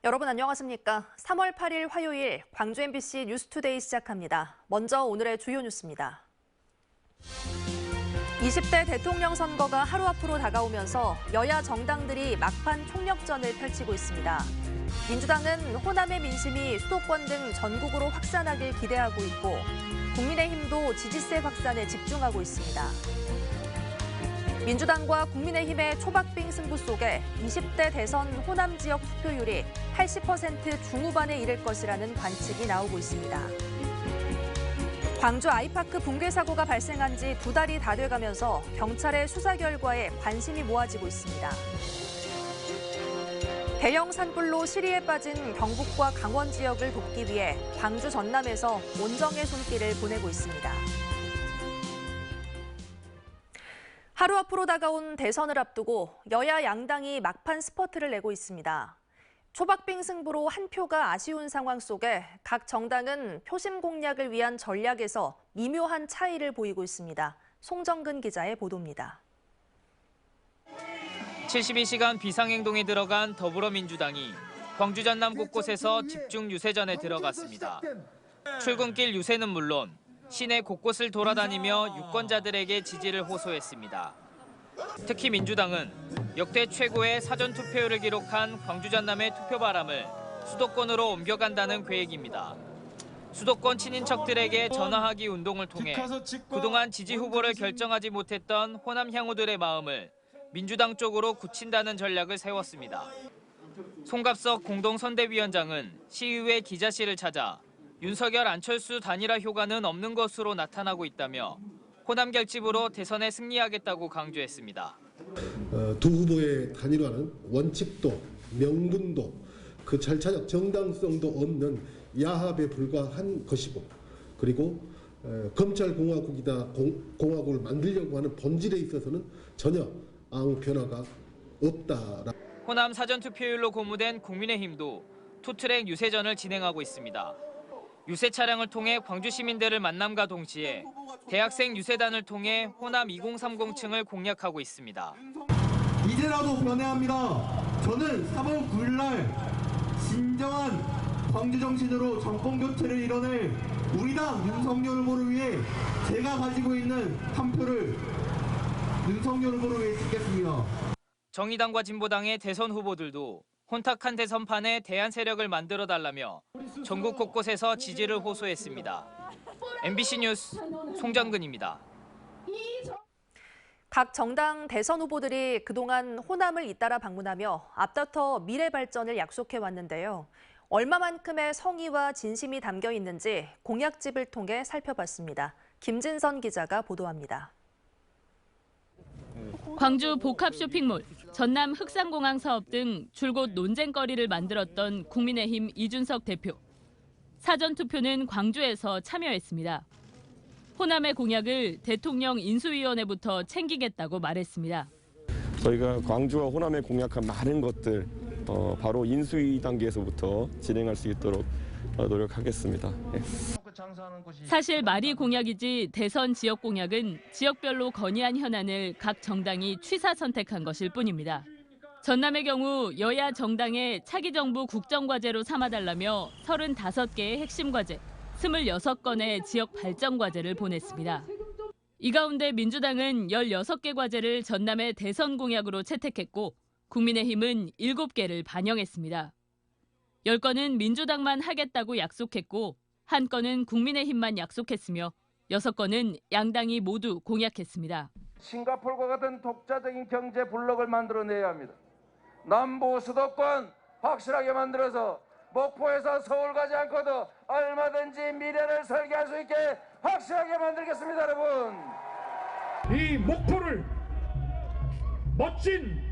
여러분 안녕하십니까? 3월 8일 화요일 광주 MBC 뉴스투데이 시작합니다. 먼저 오늘의 주요 뉴스입니다. 20대 대통령 선거가 하루 앞으로 다가오면서 여야 정당들이 막판 총력전을 펼치고 있습니다. 민주당은 호남의 민심이 수도권 등 전국으로 확산하길 기대하고 있고 국민의힘도 지지세 확산에 집중하고 있습니다. 민주당과 국민의힘의 초박빙 승부 속에 20대 대선 호남 지역 투표율이 80% 중후반에 이를 것이라는 관측이 나오고 있습니다. 광주 아이파크 붕괴 사고가 발생한 지 2달이 다 돼가면서 경찰의 수사 결과에 관심이 모아지고 있습니다. 대형 산불로 시리에 빠진 경북과 강원 지역을 돕기 위해 광주 전남에서 온정의 손길을 보내고 있습니다. 하루 앞으로 다가온 대선을 앞두고 여야 양당이 막판 스퍼트를 내고 있습니다. 초박빙 승부로 한 표가 아쉬운 상황 속에 각 정당은 표심 공략을 위한 전략에서 미묘한 차이를 보이고 있습니다. 송정근 기자의 보도입니다. 72시간 비상행동에 들어간 더불어민주당이 광주 전남 곳곳에서 집중 유세전에 들어갔습니다. 출근길 유세는 물론 시내 곳곳을 돌아다니며 유권자들에게 지지를 호소했습니다. 특히 민주당은 역대 최고의 사전투표율을 기록한 광주 전남의 투표 바람을 수도권으로 옮겨간다는 계획입니다. 수도권 친인척들에게 전화하기 운동을 통해 그동안 지지 후보를 결정하지 못했던 호남 향후들의 마음을 민주당 쪽으로 굳힌다는 전략을 세웠습니다. 송갑석 공동선대위원장은 시의회 기자실을 찾아 윤석열 안철수 단일화 효과는 없는 것으로 나타나고 있다며 호남 결집으로 대선에 승리하겠다고 강조했습니다. 두 후보의 단일화는 원칙도 명분도 그 절차적 정당성도 없는 야합에 불과한 것이고 그리고 검찰공화국이다 공화국을 만들려고 하는 본질에 있어서는 전혀 아무 변화가 없다. 호남 사전투표율로 고무된 국민의힘도 투트랙 유세전을 진행하고 있습니다. 유세 차량을 통해 광주 시민들을 만남과 동시에 대학생 유세단을 통해 호남 2030층을 공략하고 있습니다. 이제라도 변해야 합니다. 저는 3월 9일 날 진정한 광주 정신으로 정권 교체를 이뤄낼 우리 당 윤석열 후보를 위해 제가 가지고 있는 한 표를 윤석열 후보를 위해 쓰겠습니다. 정의당과 진보당의 대선 후보들도 혼탁한 대선판에 대안 세력을 만들어달라며 전국 곳곳에서 지지를 호소했습니다. MBC 뉴스 송정근입니다. 각 정당 대선 후보들이 그동안 호남을 잇따라 방문하며 앞다퉈 미래 발전을 약속해왔는데요. 얼마만큼의 성의와 진심이 담겨 있는지 공약집을 통해 살펴봤습니다. 김진선 기자가 보도합니다. 광주 복합 쇼핑몰, 전남 흑산공항 사업 등 줄곧 논쟁거리를 만들었던 국민의힘 이준석 대표. 사전투표는 광주에서 참여했습니다. 호남의 공약을 대통령 인수위원회부터 챙기겠다고 말했습니다. 저희가 광주와 호남에 공약한 많은 것들 바로 인수위 단계에서부터 진행할 수 있도록 노력하겠습니다. 네. 사실 말이 공약이지 대선 지역 공약은 지역별로 건의한 현안을 각 정당이 취사 선택한 것일 뿐입니다. 전남의 경우 여야 정당의 차기 정부 국정과제로 삼아달라며 35개의 핵심 과제, 26건의 지역 발전 과제를 보냈습니다. 이 가운데 민주당은 16개 과제를 전남의 대선 공약으로 채택했고 국민의힘은 7개를 반영했습니다. 10건은 민주당만 하겠다고 약속했고 1건은 국민의힘만 약속했으며 6건은 양당이 모두 공약했습니다. 싱가포르와 같은 독자적인 경제 블록을 만들어내야 합니다. 남부 수도권 확실하게 만들어서 목포에서 서울 가지 않고도 얼마든지 미래를 설계할 수 있게 확실하게 만들겠습니다, 여러분. 이 목포를 멋진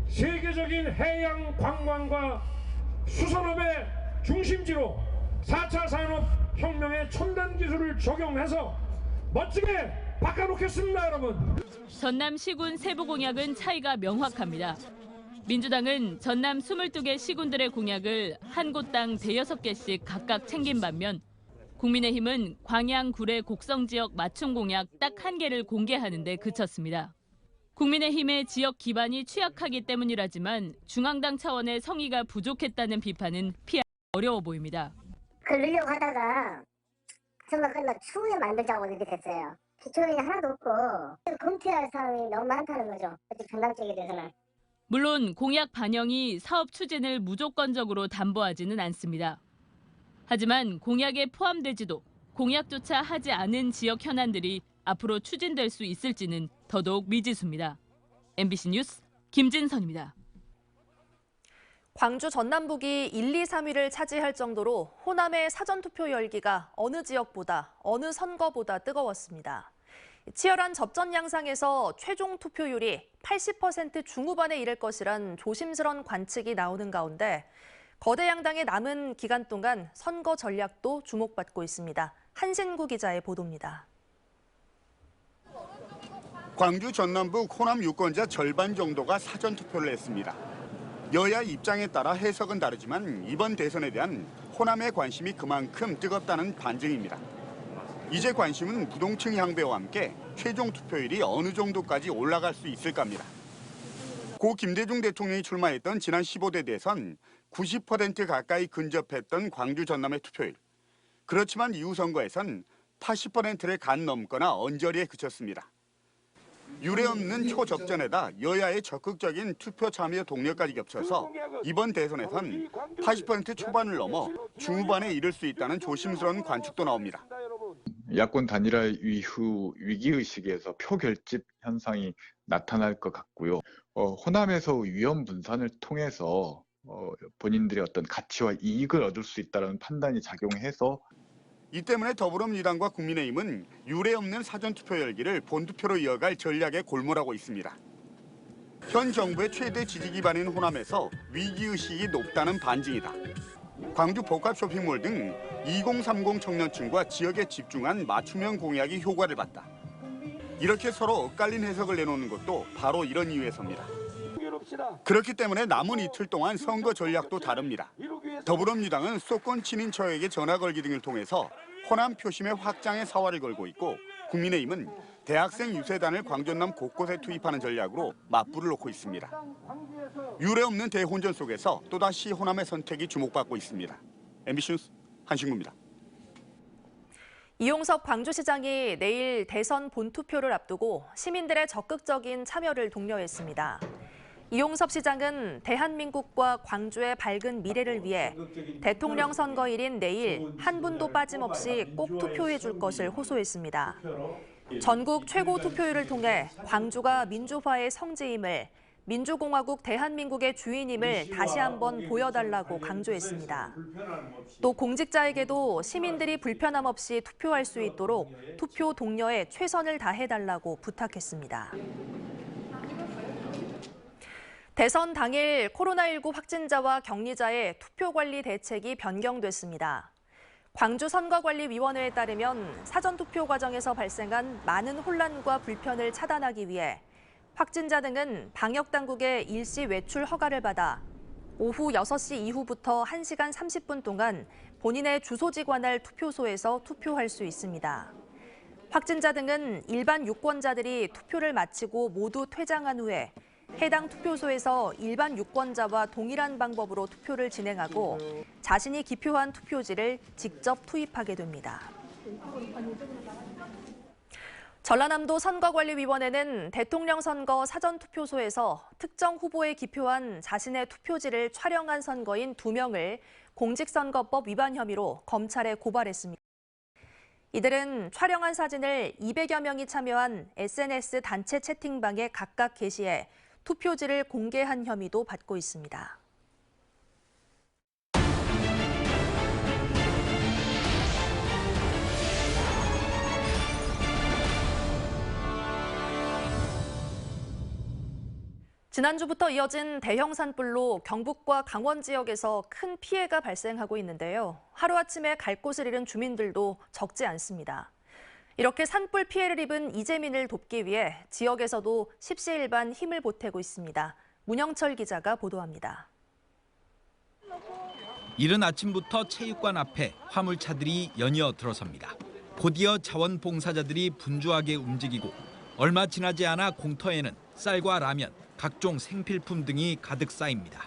세계적인 해양 관광과 수산업의 중심지로 4차 산업혁명의 첨단 기술을 적용해서 멋지게 바꿔놓겠습니다, 여러분. 전남 시군 세부 공약은 차이가 명확합니다. 민주당은 전남 22개 시군들의 공약을 한 곳당 대여섯 개씩 각각 챙긴 반면 국민의힘은 광양, 구례, 곡성 지역 맞춤 공약 딱 1개를 공개하는 데 그쳤습니다. 국민의힘의 지역 기반이 취약하기 때문이라지만 중앙당 차원의 성의가 부족했다는 비판은 피하기 어려워 보입니다. 그러려고 하다가 정말 끝나 추후에 만들자고 이렇게 됐어요. 기초론이 하나도 없고 검토할 사항이 너무 많다는 거죠. 전당 쪽에 대해서는. 물론 공약 반영이 사업 추진을 무조건적으로 담보하지는 않습니다. 하지만 공약에 포함되지도 공약조차 하지 않은 지역 현안들이 앞으로 추진될 수 있을지는 더더욱 미지수입니다. MBC 뉴스 김진선입니다. 광주 전남북이 1, 2, 3위를 차지할 정도로 호남의 사전투표 열기가 어느 지역보다, 어느 선거보다 뜨거웠습니다. 치열한 접전 양상에서 최종 투표율이 80% 중후반에 이를 것이란 조심스런 관측이 나오는 가운데 거대 양당의 남은 기간 동안 선거 전략도 주목받고 있습니다. 한신구 기자의 보도입니다. 광주 전남북 호남 유권자 절반 정도가 사전투표를 했습니다. 여야 입장에 따라 해석은 다르지만 이번 대선에 대한 호남의 관심이 그만큼 뜨겁다는 반증입니다. 이제 관심은 부동층 향배와 함께 최종 투표율이 어느 정도까지 올라갈 수 있을까 합니다. 고 김대중 대통령이 출마했던 지난 15대 대선 90% 가까이 근접했던 광주 전남의 투표율. 그렇지만 이후 선거에선 80%를 간 넘거나 언저리에 그쳤습니다. 유례없는 초접전에다 여야의 적극적인 투표 참여 동력까지 겹쳐서 이번 대선에선 80% 초반을 넘어 중후반에 이를 수 있다는 조심스러운 관측도 나옵니다. 야권 단일화 이후 위기의식에서 표결집 현상이 나타날 것 같고요. 호남에서 위험 분산을 통해서 본인들의 어떤 가치와 이익을 얻을 수 있다는 판단이 작용해서 이 때문에 더불어민주당과 국민의힘은 유례없는 사전투표 열기를 본투표로 이어갈 전략에 골몰하고 있습니다. 현 정부의 최대 지지 기반인 호남에서 위기의식이 높다는 반증이다. 광주 복합 쇼핑몰 등 2030 청년층과 지역에 집중한 맞춤형 공약이 효과를 봤다. 이렇게 서로 엇갈린 해석을 내놓는 것도 바로 이런 이유에서입니다. 그렇기 때문에 남은 이틀 동안 선거 전략도 다릅니다. 더불어민주당은 수도권 친인척에게 전화 걸기 등을 통해서 호남 표심의 확장에 사활을 걸고 있고 국민의힘은 대학생 유세단을 광전남 곳곳에 투입하는 전략으로 맞불을 놓고 있습니다. 유례없는 대혼전 속에서 또다시 호남의 선택이 주목받고 있습니다. MBC 뉴스 한신구입니다. 이용섭 광주시장이 내일 대선 본투표를 앞두고 시민들의 적극적인 참여를 독려했습니다. 이용섭 시장은 대한민국과 광주의 밝은 미래를 위해 대통령 선거일인 내일 한 분도 빠짐없이 꼭 투표해 줄 것을 호소했습니다. 전국 최고 투표율을 통해 광주가 민주화의 성지임을, 민주공화국 대한민국의 주인임을 다시 한번 보여달라고 강조했습니다. 또 공직자에게도 시민들이 불편함 없이 투표할 수 있도록 투표 독려에 최선을 다해달라고 부탁했습니다. 대선 당일 코로나19 확진자와 격리자의 투표관리 대책이 변경됐습니다. 광주선거관리위원회에 따르면 사전투표 과정에서 발생한 많은 혼란과 불편을 차단하기 위해 확진자 등은 방역당국의 일시 외출 허가를 받아 오후 6시 이후부터 1시간 30분 동안 본인의 주소지 관할 투표소에서 투표할 수 있습니다. 확진자 등은 일반 유권자들이 투표를 마치고 모두 퇴장한 후에 해당 투표소에서 일반 유권자와 동일한 방법으로 투표를 진행하고 자신이 기표한 투표지를 직접 투입하게 됩니다. 전라남도 선거관리위원회는 대통령 선거 사전투표소에서 특정 후보에 기표한 자신의 투표지를 촬영한 선거인 2명을 공직선거법 위반 혐의로 검찰에 고발했습니다. 이들은 촬영한 사진을 200여 명이 참여한 SNS 단체 채팅방에 각각 게시해 투표지를 공개한 혐의도 받고 있습니다. 지난주부터 이어진 대형 산불로 경북과 강원 지역에서 큰 피해가 발생하고 있는데요. 하루아침에 갈 곳을 잃은 주민들도 적지 않습니다. 이렇게 산불 피해를 입은 이재민을 돕기 위해 지역에서도 십시일반 힘을 보태고 있습니다. 문영철 기자가 보도합니다. 이른 아침부터 체육관 앞에 화물차들이 연이어 들어섭니다. 곧이어 자원봉사자들이 분주하게 움직이고 얼마 지나지 않아 공터에는 쌀과 라면, 각종 생필품 등이 가득 쌓입니다.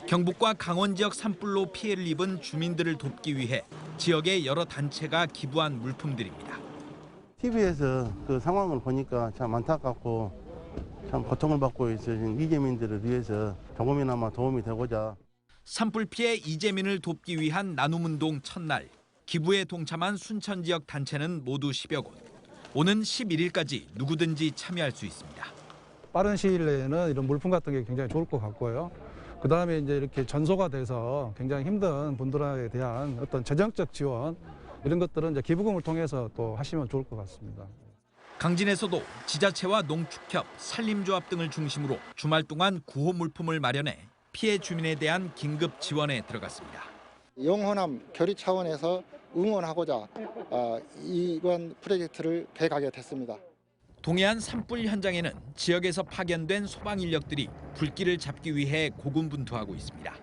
경북과 강원 지역 산불로 피해를 입은 주민들을 돕기 위해 지역의 여러 단체가 기부한 물품들입니다. TV에서 그 상황을 보니까 참 안타깝고 참 고통을 받고 있으신 이재민들을 위해서 조금이나마 도움이 되고자. 산불 피해 이재민을 돕기 위한 나눔운동 첫날. 기부에 동참한 순천 지역 단체는 모두 10여 곳. 오는 11일까지 누구든지 참여할 수 있습니다. 빠른 시일 내에는 이런 물품 같은 게 굉장히 좋을 것 같고요. 그다음에 이제 이렇게 전소가 돼서 굉장히 힘든 분들에 대한 어떤 재정적 지원 이런 것들은 이제 기부금을 통해서 또 하시면 좋을 것 같습니다. 강진에서도 지자체와 농축협, 산림조합 등을 중심으로 주말 동안 구호 물품을 마련해 피해 주민에 대한 긴급 지원에 들어갔습니다. 영호남 결의 차원에서 응원하고자 이번 프로젝트를 계획하게 됐습니다. 동해안 산불 현장에는 지역에서 파견된 소방 인력들이 불길을 잡기 위해 고군분투하고 있습니다.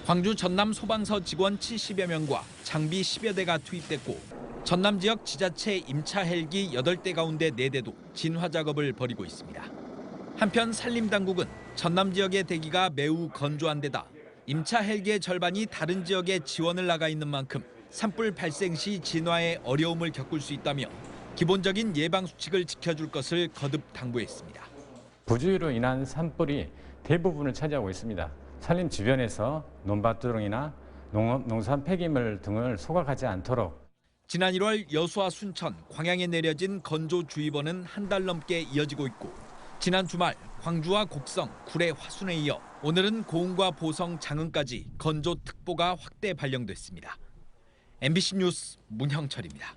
광주 전남 소방서 직원 70여 명과 장비 10여 대가 투입됐고 전남 지역 지자체 임차 헬기 8대 가운데 4대도 진화 작업을 벌이고 있습니다. 한편 산림당국은 전남 지역의 대기가 매우 건조한 데다 임차 헬기의 절반이 다른 지역에 지원을 나가 있는 만큼 산불 발생 시 진화에 어려움을 겪을 수 있다며 기본적인 예방 수칙을 지켜줄 것을 거듭 당부했습니다. 부주의로 인한 산불이 대부분을 차지하고 있습니다. 산림 주변에서 논밭두렁이나 농산 폐기물 등을 소각하지 않도록. 지난 1월 여수와 순천, 광양에 내려진 건조주의보는 한 달 넘게 이어지고 있고 지난 주말 광주와 곡성, 구례, 화순에 이어 오늘은 고흥과 보성, 장흥까지 건조특보가 확대 발령됐습니다. MBC 뉴스 문형철입니다.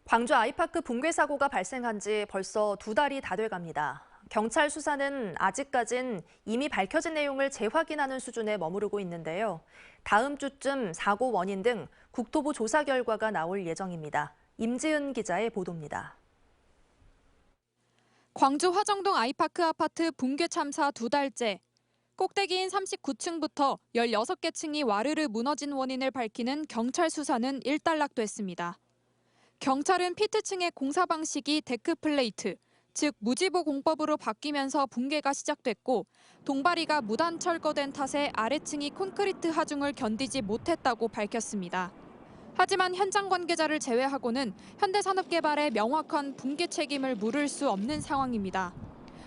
광주 아이파크 붕괴 사고가 발생한 지 벌써 2달이 다 돼갑니다. 경찰 수사는 아직까진 이미 밝혀진 내용을 재확인하는 수준에 머무르고 있는데요. 다음 주쯤 사고 원인 등 국토부 조사 결과가 나올 예정입니다. 임지은 기자의 보도입니다. 광주 화정동 아이파크 아파트 붕괴 참사 2달째. 꼭대기인 39층부터 16개 층이 와르르 무너진 원인을 밝히는 경찰 수사는 일단락됐습니다. 경찰은 피트층의 공사 방식이 데크 플레이트, 즉 무지보 공법으로 바뀌면서 붕괴가 시작됐고 동바리가 무단 철거된 탓에 아래층이 콘크리트 하중을 견디지 못했다고 밝혔습니다. 하지만 현장 관계자를 제외하고는 현대산업개발의 명확한 붕괴 책임을 물을 수 없는 상황입니다.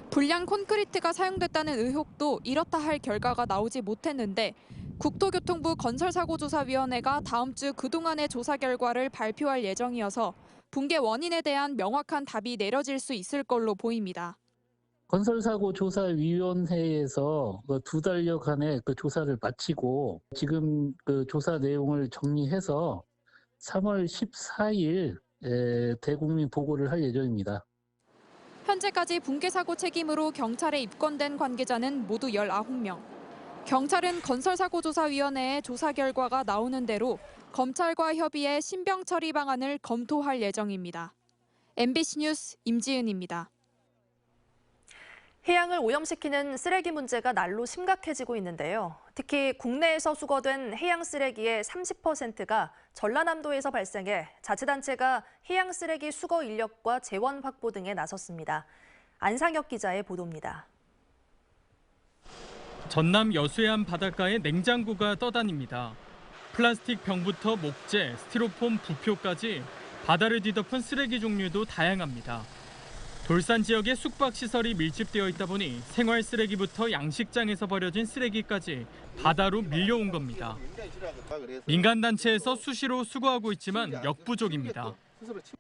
불량 콘크리트가 사용됐다는 의혹도 이렇다 할 결과가 나오지 못했는데 국토교통부 건설사고조사위원회가 다음 주 그동안의 조사 결과를 발표할 예정이어서 붕괴 원인에 대한 명확한 답이 내려질 수 있을 걸로 보입니다. 건설사고조사위원회에서 2달여간의 조사를 마치고 지금 조사 내용을 정리해서 3월 14일 대국민 보고를 할 예정입니다. 현재까지 붕괴 사고 책임으로 경찰에 입건된 관계자는 모두 19명. 경찰은 건설사고조사위원회의 조사 결과가 나오는 대로 검찰과 협의해 신병 처리 방안을 검토할 예정입니다. MBC 뉴스 임지은입니다. 해양을 오염시키는 쓰레기 문제가 날로 심각해지고 있는데요. 특히 국내에서 수거된 해양 쓰레기의 30%가 전라남도에서 발생해 자치단체가 해양 쓰레기 수거 인력과 재원 확보 등에 나섰습니다. 안상혁 기자의 보도입니다. 전남 여수의 한 바닷가에 냉장고가 떠다닙니다. 플라스틱 병부터 목재, 스티로폼, 부표까지 바다를 뒤덮은 쓰레기 종류도 다양합니다. 돌산 지역에 숙박시설이 밀집되어 있다 보니 생활 쓰레기부터 양식장에서 버려진 쓰레기까지 바다로 밀려온 겁니다. 민간단체에서 수시로 수거하고 있지만 역부족입니다.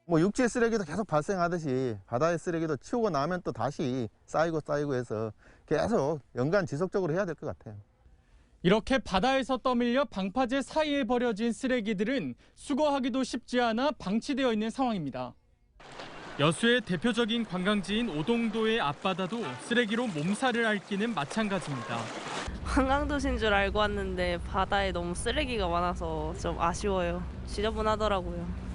육지 쓰레기도 계속 발생하듯이 바다의 쓰레기도 치우고 나면 또 다시 쌓이고 해서 계속 연간 지속적으로 해야 될 것 같아요. 이렇게 바다에서 떠밀려 방파제 사이에 버려진 쓰레기들은 수거하기도 쉽지 않아 방치되어 있는 상황입니다. 여수의 대표적인 관광지인 오동도의 앞바다도 쓰레기로 몸살을 앓기는 마찬가지입니다. 관광도시인 줄 알고 왔는데 바다에 너무 쓰레기가 많아서 좀 아쉬워요. 지저분하더라고요.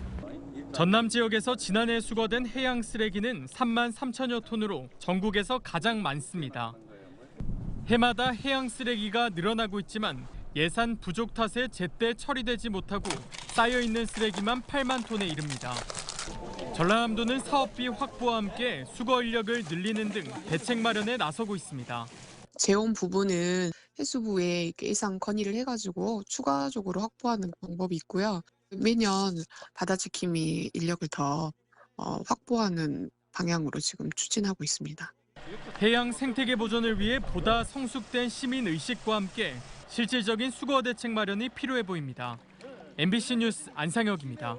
전남 지역에서 지난해 수거된 해양 쓰레기는 3만 3천여 톤으로 전국에서 가장 많습니다. 해마다 해양 쓰레기가 늘어나고 있지만 예산 부족 탓에 제때 처리되지 못하고 쌓여있는 쓰레기만 8만 톤에 이릅니다. 전라남도는 사업비 확보와 함께 수거 인력을 늘리는 등 대책 마련에 나서고 있습니다. 재원 부분은 해수부에 예산 건의를 해가지고 추가적으로 확보하는 방법이 있고요. 매년 바다지킴이 인력을 더 확보하는 방향으로 지금 추진하고 있습니다. 해양 생태계 보존을 위해 보다 성숙된 시민 의식과 함께 실질적인 수거 대책 마련이 필요해 보입니다. MBC 뉴스 안상혁입니다.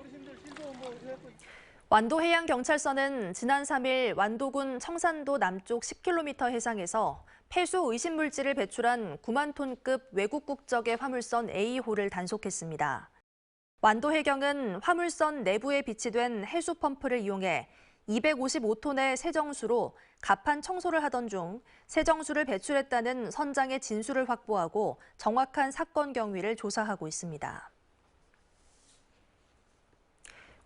완도해양경찰서는 지난 3일 완도군 청산도 남쪽 10km 해상에서 폐수 의심물질을 배출한 9만 톤급 외국 국적의 화물선 A호를 단속했습니다. 완도해경은 화물선 내부에 비치된 해수 펌프를 이용해 255톤의 세정수로 갑판 청소를 하던 중 세정수를 배출했다는 선장의 진술을 확보하고 정확한 사건 경위를 조사하고 있습니다.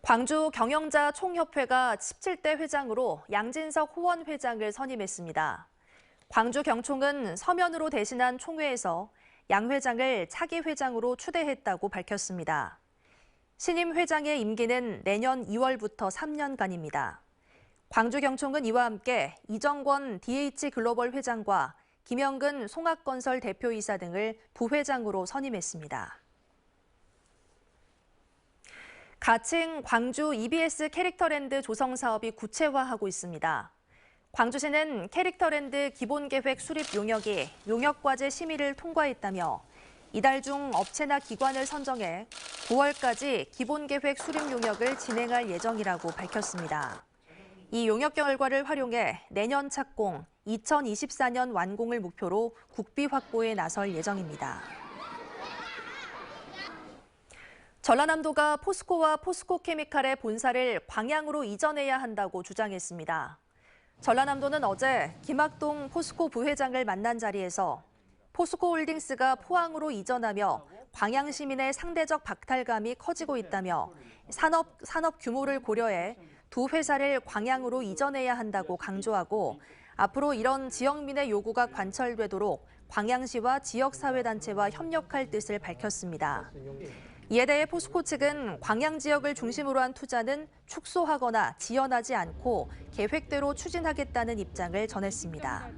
광주 경영자 총협회가 17대 회장으로 양진석 호원 회장을 선임했습니다. 광주 경총은 서면으로 대신한 총회에서 양 회장을 차기 회장으로 추대했다고 밝혔습니다. 신임 회장의 임기는 내년 2월부터 3년간입니다. 광주 경총은 이와 함께 이정권 DH글로벌 회장과 김영근 송악건설 대표이사 등을 부회장으로 선임했습니다. 가칭 광주 EBS 캐릭터랜드 조성 사업이 구체화하고 있습니다. 광주시는 캐릭터랜드 기본계획 수립 용역이 용역과제 심의를 통과했다며 이달 중 업체나 기관을 선정해 9월까지 기본계획 수립 용역을 진행할 예정이라고 밝혔습니다. 이 용역 결과를 활용해 내년 착공, 2024년 완공을 목표로 국비 확보에 나설 예정입니다. 전라남도가 포스코와 포스코케미칼의 본사를 광양으로 이전해야 한다고 주장했습니다. 전라남도는 어제 김학동 포스코 부회장을 만난 자리에서 포스코홀딩스가 포항으로 이전하며 광양 시민의 상대적 박탈감이 커지고 있다며 산업 규모를 고려해 두 회사를 광양으로 이전해야 한다고 강조하고 앞으로 이런 지역민의 요구가 관철되도록 광양시와 지역사회단체와 협력할 뜻을 밝혔습니다. 이에 대해 포스코 측은 광양 지역을 중심으로 한 투자는 축소하거나 지연하지 않고 계획대로 추진하겠다는 입장을 전했습니다.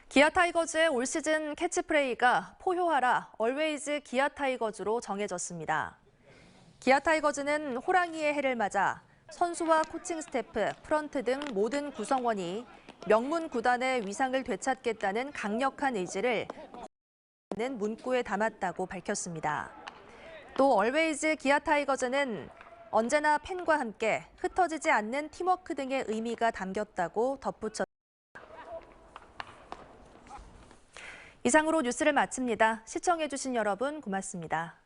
기아 타이거즈의 올 시즌 캐치프레이가 포효하라 Always 기아 타이거즈로 정해졌습니다. 기아 타이거즈는 호랑이의 해를 맞아 선수와 코칭 스태프, 프런트 등 모든 구성원이 명문 구단의 위상을 되찾겠다는 강력한 의지를 는 문구에 담았다고 밝혔습니다. 또 Always 기아 타이거즈는 언제나 팬과 함께 흩어지지 않는 팀워크 등의 의미가 담겼다고 덧붙였습니다. 이상으로 뉴스를 마칩니다. 시청해주신 여러분 고맙습니다.